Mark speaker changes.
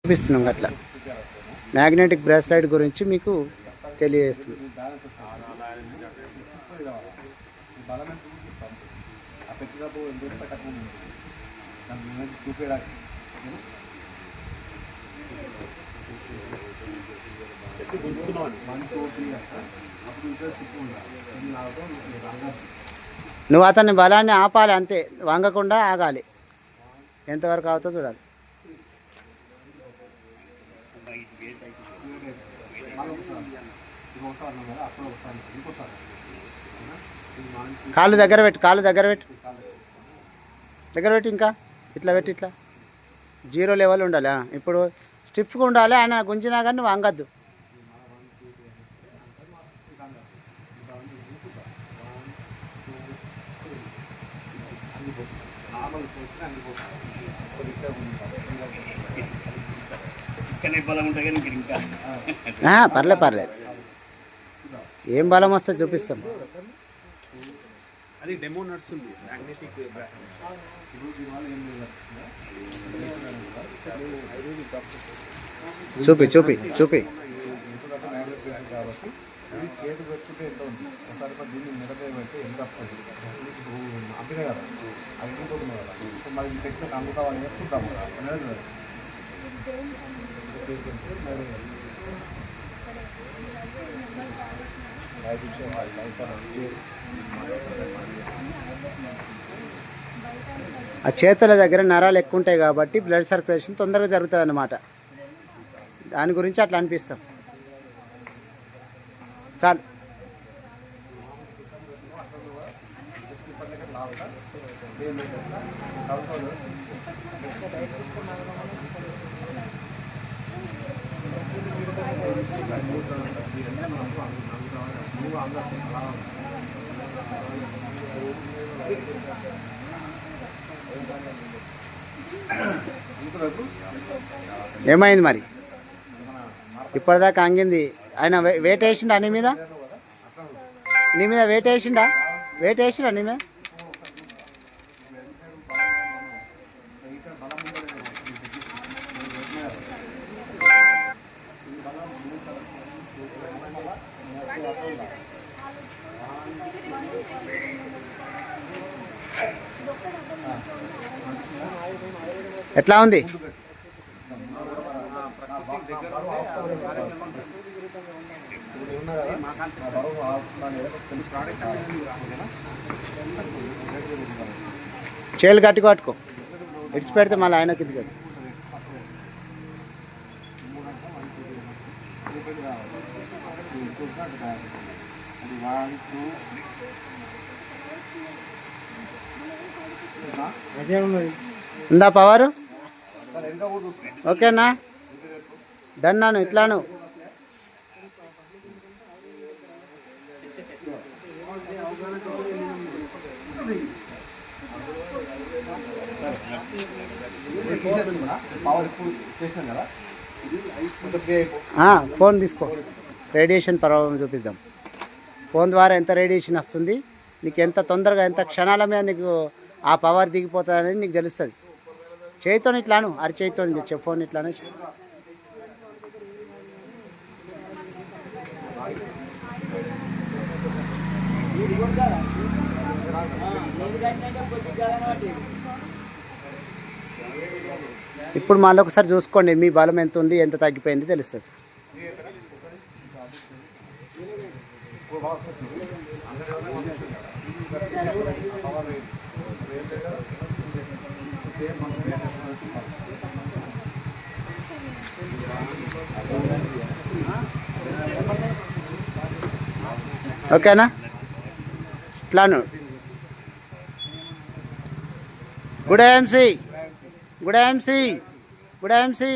Speaker 1: చూపిస్తున్నాం అట్లా magnetic bracelet గురించి మీకు తెలియజేస్తుంది. నువ్వు అతన్ని బలాన్ని ఆపాలి, అంతే, వంగకుండా ఆగాలి. ఎంతవరకు అవుతుందో చూడాలి. కాళ్ళు దగ్గర పెట్టు, కాళ్ళు దగ్గర పెట్టు, దగ్గర పెట్టు, ఇంకా ఇట్లా పెట్టి, ఇట్లా 0 లెవెల్ ఉండాలి. ఇప్పుడు స్టిఫ్గా ఉండాలి. ఆయన గుంజినా కానీ నువ్వు వంగద్దు. పర్లేదు, ఏం బలం వస్తే చూపిస్తాం.
Speaker 2: అది డెమో నడుస్తుంది. మ్యాగ్నెటిక్
Speaker 1: చూపి చూపి చూపి
Speaker 3: చేతి పెట్టుకుంటే ఎంత ఉంది, ఒకసారి దీన్ని మిడత పెట్టి ఎంత వస్తుంది అంతే కదా, అది ఇంకోతుంది కదా. మరి ఈ టెక్నిక్ అందుకోవాలి చూద్దాం కదా.
Speaker 1: ఆ చేతుల దగ్గర నరాలు ఎక్కువ ఉంటాయి కాబట్టి బ్లడ్ సర్క్యులేషన్ తొందరగా జరుగుతుంది అన్నమాట. దాని గురించి అట్లా అనిపిస్తాం. చాలు. ఏమైంది మరి? ఇప్పటిదాకా అంగింది. ఆయన వెయిట్ వేసిండా నీ మీద? నీ మీద వెయిట్ వేసిండా? వెయిట్ వేసిండా నీ మీద? ఎట్లా ఉంది? చేలు గట్టి పట్టుకో, ఇడిచి పెడితే మళ్ళీ ఆయన కిందికి వెళ్తుంది. ఉందా పవరు? ఓకేనా? డన్నాను, ఇట్లాను. ఫోన్ తీసుకో, రేడియేషన్ ప్రభావం చూపిద్దాం. ఫోన్ ద్వారా ఎంత రేడియేషన్ వస్తుంది, నీకు ఎంత తొందరగా, ఎంత క్షణాల మీద నీకు ఆ పవర్ దిగిపోతుంది అనేది నీకు తెలుస్తుంది. చేయితో ఇట్లాను, అరిచేయితో తెచ్చే ఫోన్ ఇట్లానే. ఇప్పుడు మళ్ళీ ఒకసారి చూసుకోండి, మీ బలం ఎంత ఉంది, ఎంత తగ్గిపోయింది తెలుస్తుంది. ఓకేనా? ఇట్లాను. Good AMC, good AMC, good AMC.